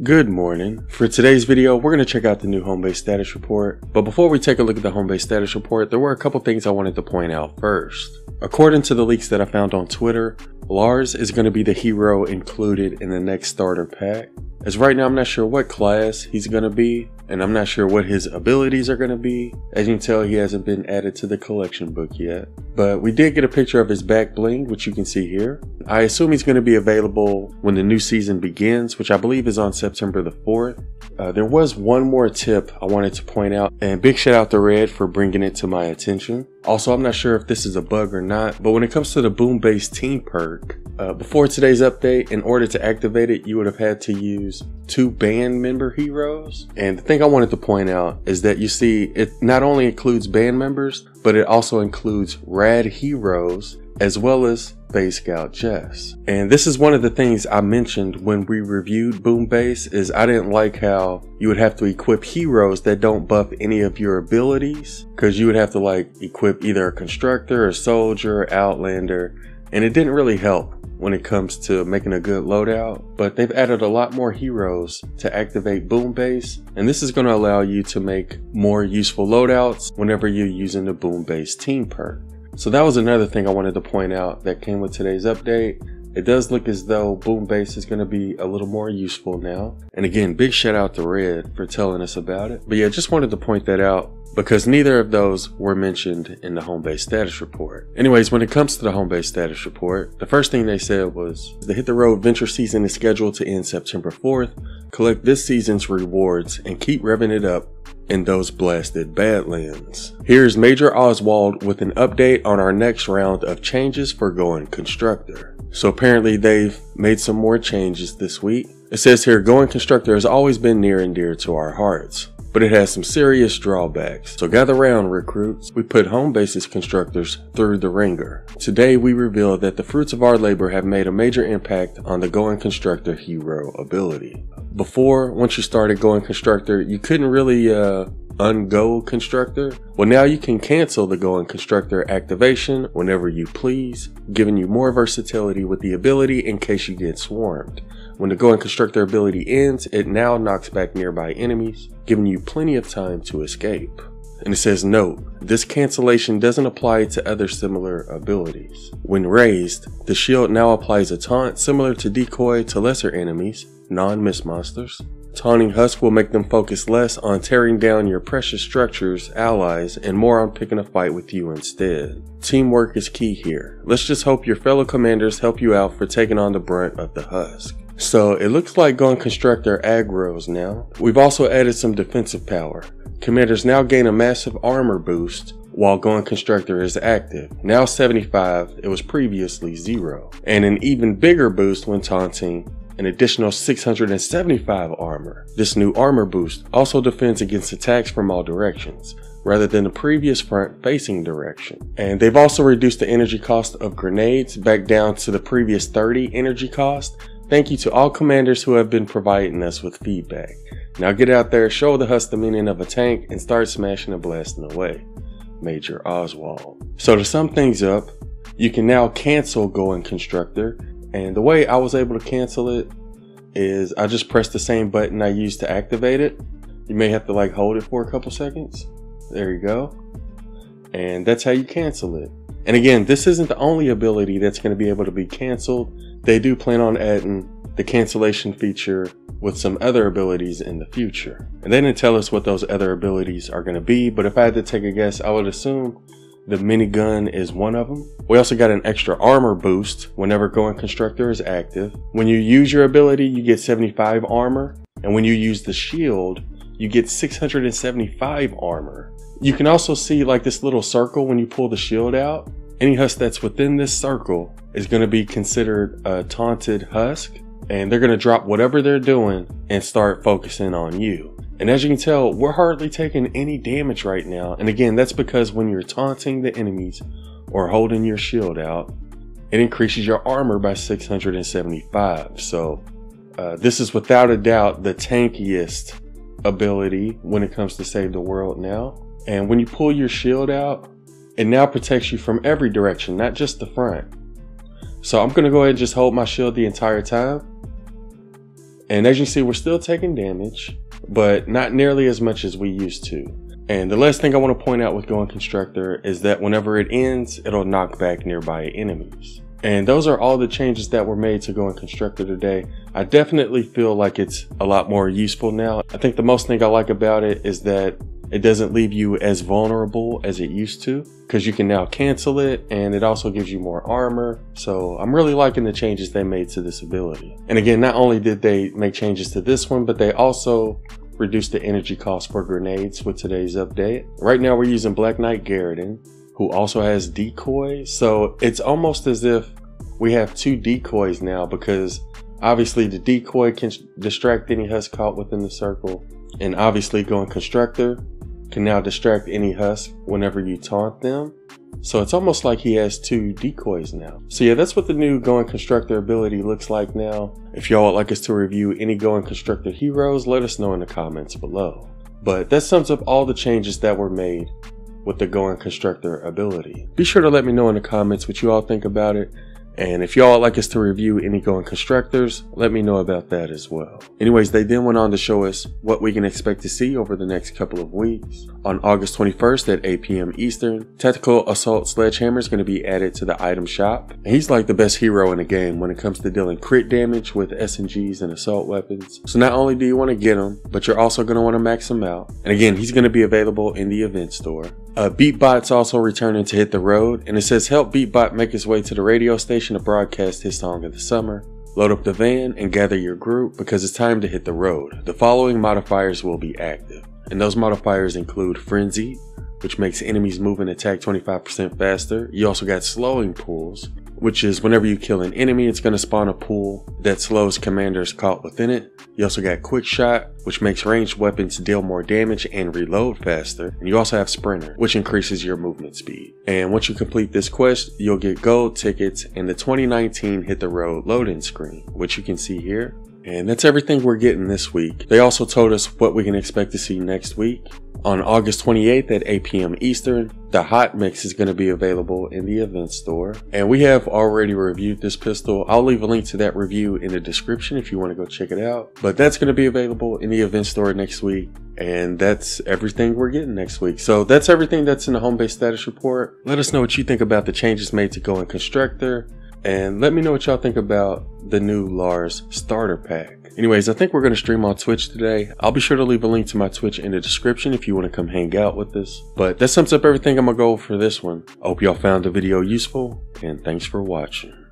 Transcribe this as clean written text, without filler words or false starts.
Good morning. For today's video, we're going to check out the new home base status report. But before we take a look at the home base status report, there were a couple things I wanted to point out first. According to the leaks that I found on Twitter, Lars is going to be the hero included in the next starter pack. As right now, I'm not sure what class he's going to be, and I'm not sure what his abilities are going to be. As you can tell, he hasn't been added to the collection book yet. But we did get a picture of his back bling, which you can see here. I assume he's going to be available when the new season begins, which I believe is on September the 4th. There was one more tip I wanted to point out, and big shout out to Red for bringing it to my attention. Also, I'm not sure if this is a bug or not, but when it comes to the boom base team perk, before today's update, in order to activate it, you would have had to use 2 band member heroes. And the thing I wanted to point out is that you see it not only includes band members, but it also includes rad heroes as well as Base Scout Jess. And this is one of the things I mentioned when we reviewed Boom Base, is I didn't like how you would have to equip heroes that don't buff any of your abilities, because you would have to like equip either a constructor, a soldier, outlander, and it didn't really help when it comes to making a good loadout. But they've added a lot more heroes to activate Boom Base, and this is going to allow you to make more useful loadouts whenever you're using the Boom Base team perk. So that was another thing I wanted to point out that came with today's update. It does look as though Boom Base is going to be a little more useful now. And again, big shout out to Red for telling us about it. But yeah, just wanted to point that out because neither of those were mentioned in the home base status report. Anyways, when it comes to the home base status report, the first thing they said was the Hit the Road Venture season is scheduled to end September 4th. Collect this season's rewards and keep revving it up in those blasted Badlands. Here's Major Oswald with an update on our next round of changes for Goin Constructor. So apparently they've made some more changes this week. It says here, Goin Constructor has always been near and dear to our hearts, but it has some serious drawbacks. So gather round, recruits. We put home bases constructors through the ringer. Today we reveal that the fruits of our labor have made a major impact on the Goin Constructor hero ability. Before, once you started Goin Constructor, you couldn't really un-go Constructor. Well, now you can cancel the Goin Constructor activation whenever you please, giving you more versatility with the ability in case you get swarmed. When the Goin Constructor ability ends, it now knocks back nearby enemies, giving you plenty of time to escape. And it says, note, this cancellation doesn't apply to other similar abilities. When raised, the shield now applies a taunt similar to decoy to lesser enemies, non-miss monsters. Taunting Husk will make them focus less on tearing down your precious structures, allies, and more on picking a fight with you instead. Teamwork is key here. Let's just hope your fellow commanders help you out for taking on the brunt of the Husk. So it looks like Goin Constructor aggros now. We've also added some defensive power. Commanders now gain a massive armor boost while Goin Constructor is active. Now 75, it was previously 0. And an even bigger boost when taunting, an additional 675 armor. This new armor boost also defends against attacks from all directions, rather than the previous front facing direction. And they've also reduced the energy cost of grenades back down to the previous 30 energy cost. Thank you to all commanders who have been providing us with feedback. Now get out there, show the Husk the meaning of a tank, and start smashing and blasting away. Major Oswald. So to sum things up, you can now cancel Goin Constructor, and the way I was able to cancel it is I just pressed the same button I used to activate it. You may have to like hold it for a couple seconds. There you go. And that's how you cancel it. And again, this isn't the only ability that's going to be able to be canceled. They do plan on adding the cancellation feature with some other abilities in the future. And they didn't tell us what those other abilities are going to be, but if I had to take a guess, I would assume the minigun is one of them. We also got an extra armor boost whenever Goin Constructor is active. When you use your ability, you get 75 armor, and when you use the shield, you get 675 armor. You can also see like this little circle when you pull the shield out. Any Husk that's within this circle is going to be considered a taunted Husk, and they're going to drop whatever they're doing and start focusing on you. And as you can tell, we're hardly taking any damage right now. And again, that's because when you're taunting the enemies or holding your shield out, it increases your armor by 675. So this is without a doubt the tankiest ability when it comes to save the world now. And when you pull your shield out, it now protects you from every direction, not just the front. So I'm going to go ahead and just hold my shield the entire time. And as you see, we're still taking damage, but not nearly as much as we used to. And the last thing I want to point out with Goin Constructor is that whenever it ends, it'll knock back nearby enemies. And those are all the changes that were made to Goin Constructor today. I definitely feel like it's a lot more useful now. I think the most thing I like about it is that it doesn't leave you as vulnerable as it used to, because you can now cancel it, and it also gives you more armor. So I'm really liking the changes they made to this ability. And again, not only did they make changes to this one, but they also reduced the energy cost for grenades with today's update. Right now we're using Black Knight Garridan, who also has decoy. So it's almost as if we have two decoys now, because obviously the decoy can distract any husk caught within the circle, and obviously Goin Constructor can now distract any husk whenever you taunt them. So it's almost like he has two decoys now. So yeah, that's what the new Goin Constructor ability looks like now. If y'all would like us to review any Goin Constructor heroes, let us know in the comments below. But that sums up all the changes that were made with the Goin Constructor ability. Be sure to let me know in the comments what you all think about it. And if y'all would like us to review any Goin Constructors, let me know about that as well. Anyways, they then went on to show us what we can expect to see over the next couple of weeks. On August 21st at 8 PM Eastern, Tactical Assault Sledgehammer is going to be added to the item shop. And he's like the best hero in the game when it comes to dealing crit damage with SMGs and assault weapons. So not only do you want to get him, but you're also going to want to max him out. And again, he's going to be available in the event store. Beatbot's also returning to hit the road, and it says help Beatbot make his way to the radio station to broadcast his song of the summer. Load up the van and gather your group, because it's time to hit the road. The following modifiers will be active, and those modifiers include Frenzy, which makes enemies move and attack 25% faster. You also got Slowing Pools, which is whenever you kill an enemy, it's going to spawn a pool that slows commanders caught within it. You also got Quick Shot, which makes ranged weapons deal more damage and reload faster. And you also have Sprinter, which increases your movement speed. And once you complete this quest, you'll get gold tickets and the 2019 Hit the Road load-in screen, which you can see here. And that's everything we're getting this week. They also told us what we can expect to see next week. On August 28th at 8 PM Eastern, the Hot Mix is going to be available in the event store. And we have already reviewed this pistol. I'll leave a link to that review in the description if you want to go check it out. But that's going to be available in the event store next week. And that's everything we're getting next week. So that's everything that's in the home base status report. Let us know what you think about the changes made to Goin Constructor. And let me know what y'all think about the new Lars starter pack. Anyways, I think we're going to stream on Twitch today. I'll be sure to leave a link to my Twitch in the description if you want to come hang out with us. But that sums up everything I'm going to go over for this one. I hope y'all found the video useful, and thanks for watching.